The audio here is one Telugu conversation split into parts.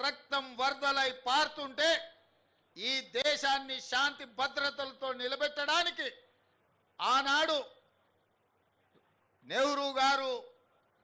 రక్తం వరదలై పారుతుంటే ఈ దేశాన్ని శాంతి భద్రతలతో నిలబెట్టడానికి ఆనాడు నెహ్రూ గారు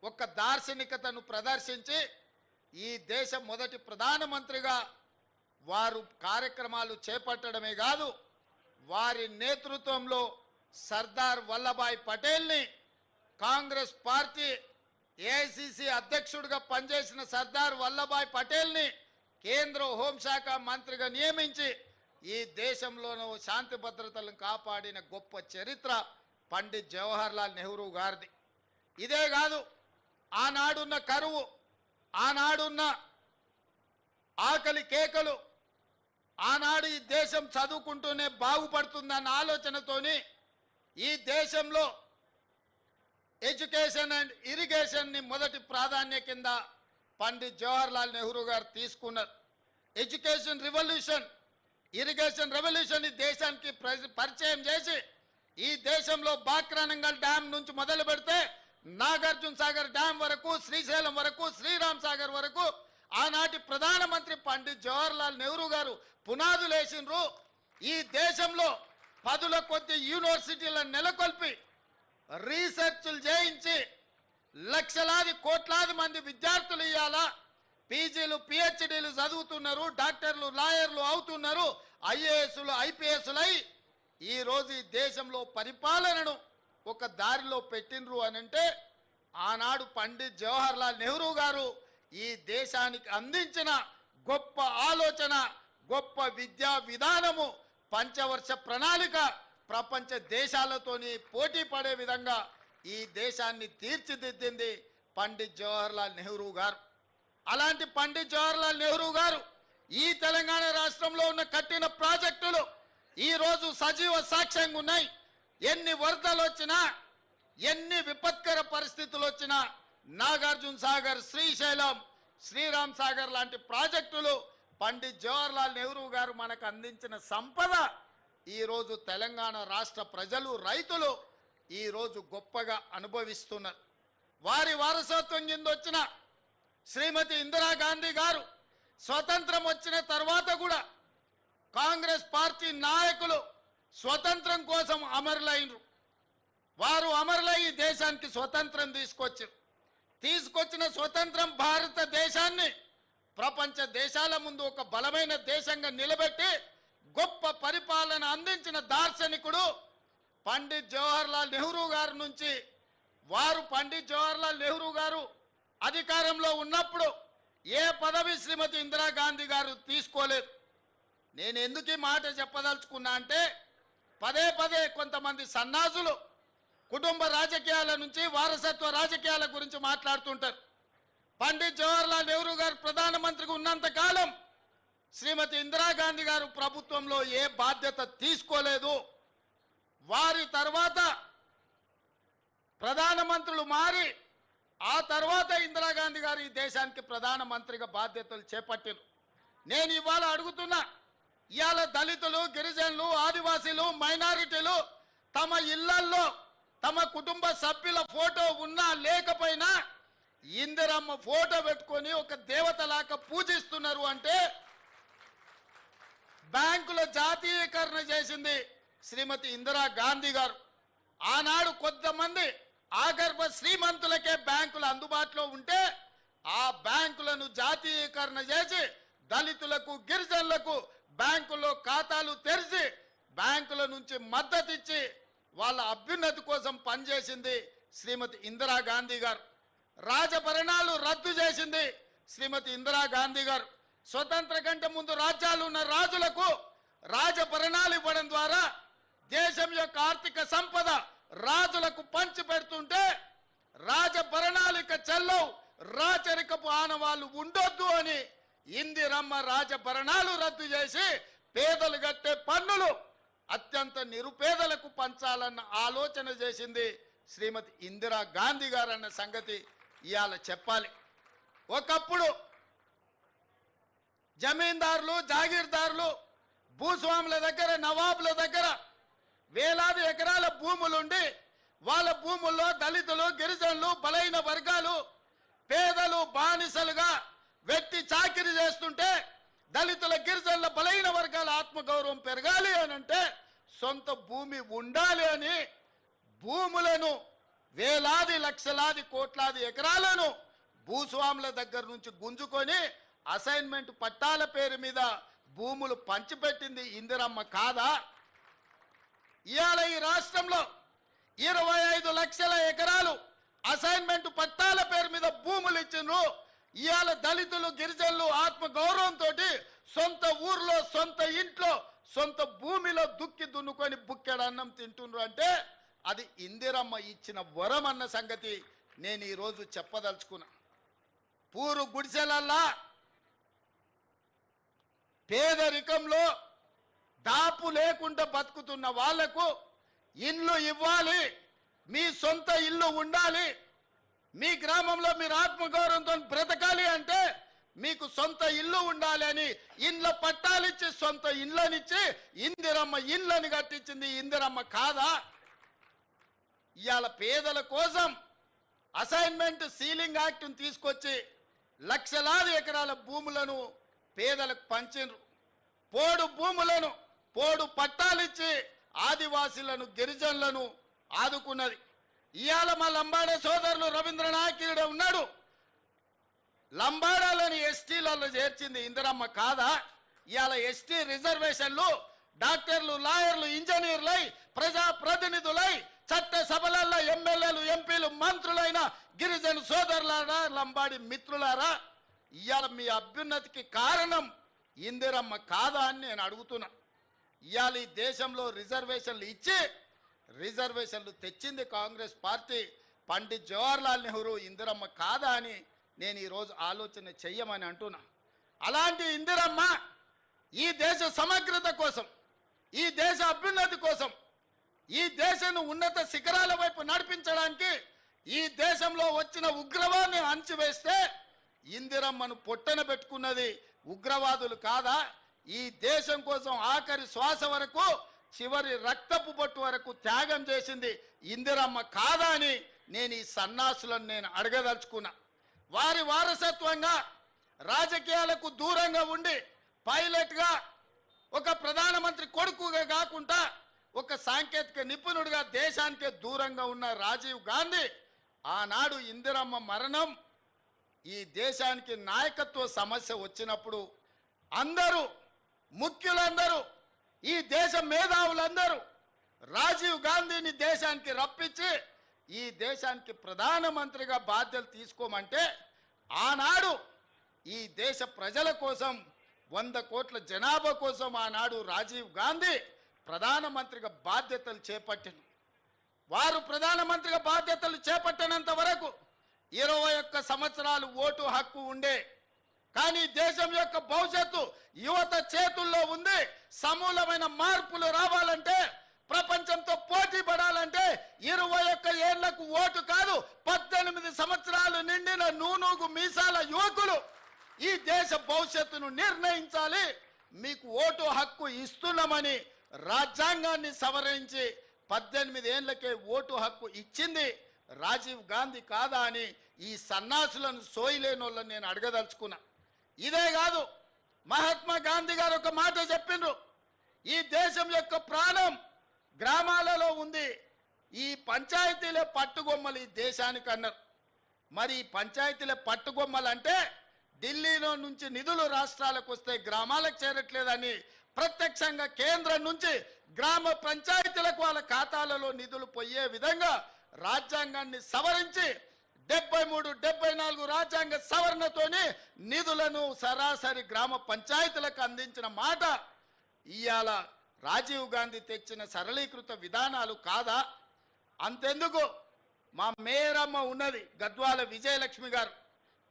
ఒక దార్శనికతను ప్రదర్శించి ఈ దేశ మొదటి ప్రధానమంత్రిగా వారు కార్యక్రమాలు చేపట్టడమే కాదు, వారి నేతృత్వంలో సర్దార్ వల్లభాయ్ పటేల్ని కాంగ్రెస్ పార్టీ ఏఐసిసి అధ్యక్షుడిగా పనిచేసిన సర్దార్ వల్లభాయ్ పటేల్ని కేంద్ర హోంశాఖ మంత్రిగా నియమించి ఈ దేశంలోనూ శాంతి భద్రతలను కాపాడిన గొప్ప చరిత్ర పండిత్ జవహర్లాల్ నెహ్రూ గారిది. ఇదే కాదు, ఆనాడున్న కరువు, ఆనాడున్న ఆకలి కేకలు, ఆనాడు ఈ దేశం చదువుకుంటూనే బాగుపడుతుందన్న ఆలోచనతోని ఈ దేశంలో ఎడ్యుకేషన్ అండ్ ఇరిగేషన్ని మొదటి ప్రాధాన్య కింద పండిత్ జవహర్లాల్ నెహ్రూ గారు తీసుకున్నారు. ఎడ్యుకేషన్ రెవల్యూషన్, ఇరిగేషన్ రెవల్యూషన్ ఈ దేశానికి పరిచయం చేసి ఈ దేశంలో బాక్రానంగల్ డ్యామ్ నుంచి మొదలు పెడితే నాగార్జున సాగర్ డ్యామ్ వరకు, శ్రీశైలం వరకు, శ్రీరామ్ సాగర్ వరకు ఆనాటి ప్రధానమంత్రి పండిత్ జవహర్లాల్ నెహ్రూ గారు పునాదులు వేసినారు. ఈ దేశంలో పదుల కొద్ది యూనివర్సిటీలను నెలకొల్పి రీసెర్చ్లు చేయించి లక్షలాది కోట్లాది మంది విద్యార్థులు ఇవాళ పీజీలు పిహెచ్డీలు చదువుతున్నారు, డాక్టర్లు లాయర్లు అవుతున్నారు, ఐఏఎస్లు ఐపీఎస్లై ఈరోజు ఈ దేశంలో పరిపాలనను ఒక దారిలో పెట్టినరు అనంటే ఆనాడు పండిత్ జవహర్లాల్ నెహ్రూ గారు ఈ దేశానికి అందించిన గొప్ప ఆలోచన, గొప్ప విద్యా విధానము, పంచవర్ష ప్రణాళిక ప్రపంచ దేశాలతోని పోటీ పడే విధంగా ఈ దేశాన్ని తీర్చిదిద్దింది పండిత్ జవహర్లాల్ నెహ్రూ గారు. అలాంటి పండిత్ జవహర్లాల్ నెహ్రూ గారు ఈ తెలంగాణ రాష్ట్రంలో ఉన్న కట్టిన ప్రాజెక్టులు ఈరోజు సజీవ సాక్ష్యంగా ఉన్నాయి. ఎన్ని వరదలు వచ్చినా, ఎన్ని విపత్కర పరిస్థితులు వచ్చినా నాగార్జున సాగర్, శ్రీశైలం, శ్రీరామ్ సాగర్ లాంటి ప్రాజెక్టులు పండిత్ జవహర్లాల్ నెహ్రూ గారు మనకు అందించిన సంపద ఈరోజు తెలంగాణ రాష్ట్ర ప్రజలు, రైతులు ఈరోజు గొప్పగా అనుభవిస్తున్నారు. వారి వారసత్వం కింద వచ్చిన శ్రీమతి ఇందిరాగాంధీ గారు స్వతంత్రం వచ్చిన తర్వాత కూడా కాంగ్రెస్ పార్టీ నాయకులు స్వతంత్రం కోసం అమరులైనరు. వారు అమరులై ఈ దేశానికి స్వతంత్రం తీసుకొచ్చిన స్వతంత్రం భారతదేశాన్ని ప్రపంచ దేశాల ముందు ఒక బలమైన దేశంగా నిలబెట్టి గొప్ప పరిపాలన అందించిన దార్శనికుడు పండిత్ జవహర్లాల్ నెహ్రూ గారి నుంచి వారు పండిత్ జవహర్లాల్ నెహ్రూ గారు అధికారంలో ఉన్నప్పుడు ఏ పదవి శ్రీమతి ఇందిరాగాంధీ గారు తీసుకోలేదు. నేను ఎందుకు ఈ మాట చెప్పదలుచుకున్నా అంటే పదే పదే కొంతమంది సన్నాసులు కుటుంబ రాజకీయాల నుంచి వారసత్వ రాజకీయాల గురించి మాట్లాడుతుంటారు. పండిత్ జవహర్లాల్ నెహ్రూ గారు ప్రధానమంత్రిగా ఉన్నంత కాలం శ్రీమతి ఇందిరాగాంధీ గారు ప్రభుత్వంలో ఏ బాధ్యత తీసుకోలేదు. వారి తర్వాత ప్రధానమంత్రులు మారి ఆ తర్వాత ఇందిరాగాంధీ గారు ఈ దేశానికి ప్రధానమంత్రిగా బాధ్యతలు చేపట్టారు. నేను ఇవాళ అడుగుతున్నా, ఇవాళ దళితులు, గిరిజనులు, ఆదివాసీలు, మైనారిటీలు తమ ఇళ్లల్లో తమ కుటుంబ సభ్యుల ఫోటో ఉన్నా లేకపోయినా ఇందిరమ్మ ఫోటో పెట్టుకొని ఒక దేవతలాగా పూజిస్తున్నారు అంటే బ్యాంకుల జాతీయకరణ చేసింది శ్రీమతి ఇందిరాగాంధీ గారు. ఆనాడు కొంతమంది ఆగర్భ శ్రీమంతులకే బ్యాంకులు అందుబాటులో ఉంటే ఆ బ్యాంకులను జాతీయకరణ చేసి దళితులకు, గిరిజనులకు బ్యాంకుల్లో ఖాతాలు తెరిచి బ్యాంకుల నుంచి మద్దతు ఇచ్చి వాళ్ళ అభ్యున్నతి కోసం పనిచేసింది శ్రీమతి ఇందిరాగాంధీ గారు. రాజభరణాలు రద్దు చేసింది శ్రీమతి ఇందిరాగాంధీ గారు. స్వతంత్ర కంటే ముందు రాజ్యాలు ఉన్న రాజులకు రాజభరణాలు ఇవ్వడం ద్వారా దేశం యొక్క ఆర్థిక సంపద రాజులకు పంచి పెడుతుంటే రాజభరణాలు ఇక చెల్లవు, రాచరికపు ఆనవాళ్ళు ఉండొద్దు అని ఇందిరమ్మ రాజభరణాలు రద్దు చేసి పేదలు కట్టే పన్నులు అత్యంత నిరుపేదలకు పంచాలన్న ఆలోచన చేసింది శ్రీమతి ఇందిరాగాంధీ గారు అన్న సంగతి ఇవాళ చెప్పాలి. ఒకప్పుడు జమీందారులు, జాగీర్దారులు, భూస్వాముల దగ్గర, నవాబుల దగ్గర వేలాది ఎకరాల భూములుండి వాళ్ళ భూముల్లో దళితులు, గిరిజనులు, బలైన వర్గాలు, పేదలు బానిసలుగా వెట్టి చాకిరి చేస్తుంటే దళితుల గిరిజనుల బలహీన వర్గాల ఆత్మగౌరవం పెరగాలి అని అంటే సొంత భూమి ఉండాలి అని భూములను వేలాది లక్షలాది కోట్లాది ఎకరాలను భూస్వాముల దగ్గర నుంచి గుంజుకొని అసైన్మెంట్ పట్టాల పేరు మీద భూములు పంచిపెట్టింది ఇందిరమ్మ కాదా? ఇవాళ ఈ రాష్ట్రంలో 25 లక్షల ఎకరాలు అసైన్మెంట్ పట్టాల పేరు మీద భూములు ఇచ్చిండ్రు. ఇవాళ దళితులు గిరిజనులు ఆత్మగౌరవంతో సొంత ఊర్లో సొంత ఇంట్లో సొంత భూమిలో దుక్కి దున్నుకొని బుక్కెడు అన్నం తింటుండ్రు అంటే అది ఇందిరమ్మ ఇచ్చిన వరం అన్న సంగతి నేను ఈరోజు చెప్పదలుచుకున్నా. పూరు గుడిసెలల్లా పేదరికంలో దాపు లేకుండా బతుకుతున్న వాళ్లకు ఇల్లు ఇవ్వాలి, మీ సొంత ఇల్లు ఉండాలి, మీ గ్రామంలో మీరు ఆత్మగౌరవంతో బ్రతకాలి అంటే మీకు సొంత ఇల్లు ఉండాలి అని ఇండ్ల పట్టాలిచ్చి సొంత ఇళ్ళనిచ్చి ఇందిరమ్మ ఇళ్ళని కట్టించింది ఇందిరమ్మ కాదా? ఇవాళ పేదల కోసం అసైన్మెంట్ సీలింగ్ యాక్ట్ను తీసుకొచ్చి లక్షలాది ఎకరాల భూములను పేదలకు పంచిండ్రు. పోడు భూములను పోడు పట్టాలిచ్చి ఆదివాసీలను గిరిజనులను ఆదుకున్నది. ఇవాళ మా లంబాడ సోదరులు రవీంద్రనాయకుడు ఉన్నాడు, లంబాడాలని ఎస్టీలలో చేర్చింది ఇందిరమ్మ కాదా? ఇవాళ ఎస్టీ రిజర్వేషన్లు డాక్టర్లు లాయర్లు ఇంజనీర్లై ప్రజాప్రతినిధులై చట్ట సభలలో ఎమ్మెల్యేలు ఎంపీలు మంత్రులైన గిరిజన సోదరులారా లంబాడి మిత్రులారా ఇవాళ మీ అభ్యున్నతికి కారణం ఇందిరమ్మ కాదా అని నేను అడుగుతున్నా. ఇవాళ ఈ దేశంలో రిజర్వేషన్లు ఇచ్చి రిజర్వేషన్లు తెచ్చింది కాంగ్రెస్ పార్టీ. పండిత్ జవహర్లాల్ నెహ్రూ ఇందిరమ్మ కాదా అని నేను ఈరోజు ఆలోచన చెయ్యమని అంటున్నా. అలాంటి ఇందిరమ్మ ఈ దేశ సమగ్రత కోసం, ఈ దేశ అభ్యున్నతి కోసం, ఈ దేశాన్ని ఉన్నత శిఖరాల వైపు నడిపించడానికి ఈ దేశంలో వచ్చిన ఉగ్రవాదాన్ని అణచివేస్తే ఇందిరమ్మను పొట్టన పెట్టుకున్నది ఉగ్రవాదులు కాదా? ఈ దేశం కోసం ఆఖరి శ్వాస వరకు చివరి రక్తపు బొట్టు వరకు త్యాగం చేసింది ఇందిరమ్మ కాదా అని నేను ఈ సన్నాసులను నేను అడగదలుచుకున్నా. వారి వారసత్వంగా రాజకీయాలకు దూరంగా ఉండి పైలట్గా ఒక ప్రధానమంత్రి కొడుకుగా కాకుండా ఒక సాంకేతిక నిపుణుడిగా దేశానికే దూరంగా ఉన్న రాజీవ్ గాంధీ ఆనాడు ఇందిరమ్మ మరణం ఈ దేశానికి నాయకత్వ సమస్య వచ్చినప్పుడు అందరూ ముఖ్యులందరూ ఈ దేశ మేధావులందరూ రాజీవ్ గాంధీని దేశానికి రప్పించి ఈ దేశానికి ప్రధానమంత్రిగా బాధ్యతలు తీసుకోమంటే ఆనాడు ఈ దేశ ప్రజల కోసం 100 కోట్ల జనాభా కోసం ఆనాడు రాజీవ్ గాంధీ ప్రధానమంత్రిగా బాధ్యతలు చేపట్టిన వారు ప్రధానమంత్రిగా బాధ్యతలు చేపట్టినంత వరకు 21 సంవత్సరాలు ఓటు హక్కు ఉండే. కానీ దేశం యొక్క భవిష్యత్తు యువత చేతుల్లో ఉంది. సమూలమైన మార్పులు రావాలంటే ప్రపంచంతో పోటీ పడాలంటే 21 ఏళ్లకు ఓటు కాదు 18 సంవత్సరాలు నిండిన నూనూగు మీసాల యువకులు ఈ దేశ భవిష్యత్తును నిర్ణయించాలి. మీకు ఓటు హక్కు ఇస్తున్నామని రాజ్యాంగాన్ని సవరించి 18 ఏళ్లకే ఓటు హక్కు ఇచ్చింది రాజీవ్ గాంధీ కాదా అని ఈ సన్నాసులను సోయిలేనోళ్ళని నేను అడగదలుచుకున్నా. ఇదే కాదు, మహాత్మా గాంధీ గారు ఒక మాట చెప్పిండ్రు, ఈ దేశం యొక్క ప్రాణం గ్రామాలలో ఉంది, ఈ పంచాయతీలే పట్టుగొమ్మలు ఈ దేశానికి అన్నారు. మరి ఈ పంచాయతీలే పట్టుగొమ్మలు అంటే ఢిల్లీలో నుంచి నిధులు రాష్ట్రాలకు వస్తే గ్రామాలకు చేరట్లేదని ప్రత్యక్షంగా కేంద్రం నుంచి గ్రామ పంచాయతీలకు వాళ్ళ ఖాతాలలో నిధులు పోయే విధంగా రాజ్యాంగాన్ని సవరించి 73, 74 రాజ్యాంగ సవరణతోని నిధులను సరాసరి గ్రామ పంచాయతీలకు అందించిన మాట ఇవాళ రాజీవ్ గాంధీ తెచ్చిన సరళీకృత విధానాలు కాదా? అంతెందుకు, మా మేయరమ్మ ఉన్నది గద్వాల విజయలక్ష్మి గారు,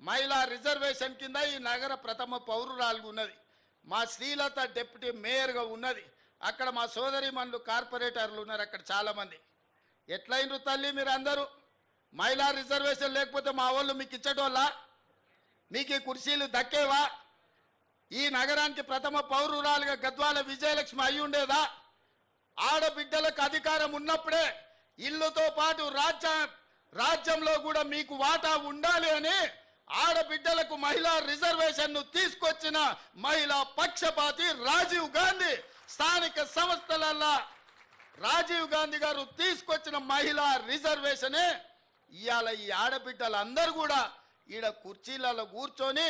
మహిళా రిజర్వేషన్ కింద ఈ నగర ప్రథమ పౌరురాలు ఉన్నది. మా శ్రీలత డిప్యూటీ మేయర్గా ఉన్నది. అక్కడ మా సోదరిమణులు కార్పొరేటర్లు ఉన్నారు అక్కడ చాలామంది. ఎట్లయినరు తల్లి మీరు అందరూ? మహిళా రిజర్వేషన్ లేకపోతే మా వాళ్ళు మీకు ఇచ్చటోళ్ళ? మీకు ఈ కుర్చీలు దక్కేవా? ఈ నగరానికి ప్రథమ పౌరురాలుగా గద్వాల విజయలక్ష్మి అయి ఉండేదా? ఆడబిడ్డలకు అధికారం ఉన్నప్పుడే ఇల్లుతో పాటు రాజ్యంలో కూడా మీకు వాటా ఉండాలి అని ఆడబిడ్డలకు మహిళా రిజర్వేషన్ ను తీసుకొచ్చిన మహిళా పక్షపాతి రాజీవ్ గాంధీ. స్థానిక సంస్థలలో రాజీవ్ గాంధీ గారు తీసుకొచ్చిన మహిళా రిజర్వేషనే ఇవాళ ఈ ఆడబిడ్డలందరూ కూడా ఈడ కుర్చీలలో కూర్చొని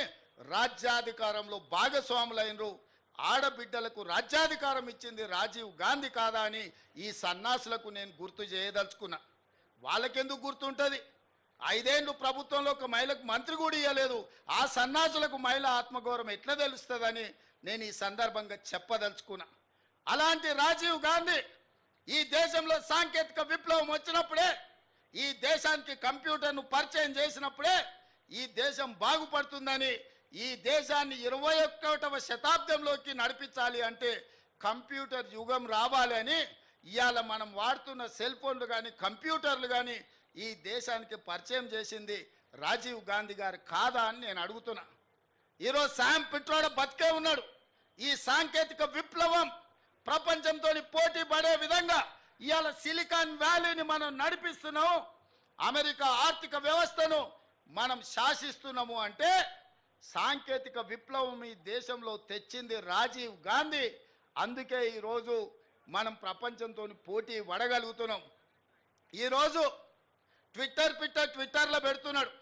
రాజ్యాధికారంలో భాగస్వాములైనరు. ఆడబిడ్డలకు రాజ్యాధికారం ఇచ్చింది రాజీవ్ గాంధీ కాదా అని ఈ సన్నాసులకు నేను గుర్తు చేయదలుచుకున్నా. వాళ్ళకెందుకు గుర్తుంటుంది? 5 ఏళ్ళు ప్రభుత్వంలో ఒక మహిళకు మంత్రి కూడా ఇవ్వలేదు. ఆ సన్నాసులకు మహిళ ఆత్మగౌరవం ఎట్లా తెలుస్తుందని నేను ఈ సందర్భంగా చెప్పదలుచుకున్నా. అలాంటి రాజీవ్ గాంధీ ఈ దేశంలో సాంకేతిక విప్లవం వచ్చినప్పుడే, ఈ దేశానికి కంప్యూటర్ను పరిచయం చేసినప్పుడే ఈ దేశం బాగుపడుతుందని, ఈ దేశాన్ని 21వ శతాబ్దంలోకి నడిపించాలి అంటే కంప్యూటర్ యుగం రావాలి అని ఇవాళ మనం వాడుతున్న సెల్ ఫోన్లు కానీ కంప్యూటర్లు కానీ ఈ దేశానికి పరిచయం చేసింది రాజీవ్ గాంధీ గారు కాదా అని నేను అడుగుతున్నా. ఈరోజు శామ్ పిట్రోడా బతికే ఉన్నాడు. ఈ సాంకేతిక విప్లవం ప్రపంచంతో పోటీ పడే విధంగా ఇవాళ సిలికాన్ వ్యాలీని మనం నడిపిస్తున్నాము. అమెరికా ఆర్థిక వ్యవస్థను మనం శాసిస్తున్నాము అంటే సాంకేతిక విప్లవం ఈ దేశంలో తెచ్చింది రాజీవ్ గాంధీ. అందుకే ఈరోజు మనం ప్రపంచంతో పోటీ పడగలుగుతున్నాం. ఈరోజు ట్విట్టర్లో పెడుతున్నాడు,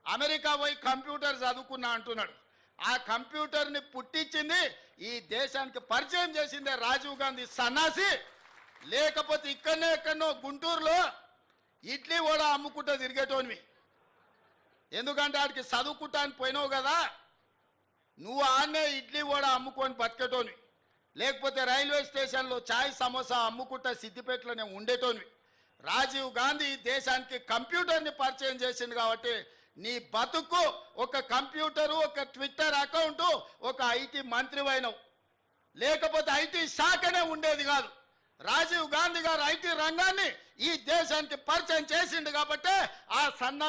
అమెరికా పోయి కంప్యూటర్ చదువుకున్నా అంటున్నాడు. ఆ కంప్యూటర్ని పుట్టించింది, ఈ దేశానికి పరిచయం చేసిందే రాజీవ్ గాంధీ సన్నాసి. లేకపోతే ఎక్కడనో గుంటూరులో ఇడ్లీ కూడా అమ్ముకుంటూ తిరిగేటోనివి. ఎందుకంటే ఆడికి చదువుకుంటానికి పోయినావు కదా, నువ్వు ఆన్నే ఇడ్లీ కూడా అమ్ముకొని బతికేటోనివి. లేకపోతే రైల్వే స్టేషన్లో చాయ్ సమోసా అమ్ముకుంటా సిద్దిపేటలోనే ఉండేటోనివి. రాజీవ్ గాంధీ దేశానికి కంప్యూటర్ని పరిచయం చేసింది కాబట్టి నీ బతుకు ఒక కంప్యూటరు, ఒక ట్విట్టర్ అకౌంటు, ఒక ఐటీ మంత్రివైనవు. లేకపోతే ఐటీ శాఖనే ఉండేది కాదు. రాజీవ్ గాంధీ గారు ఐటీ రంగాన్ని ఈ దేశానికి పరిచయం చేసిండు కాబట్టి ఆ సన్నా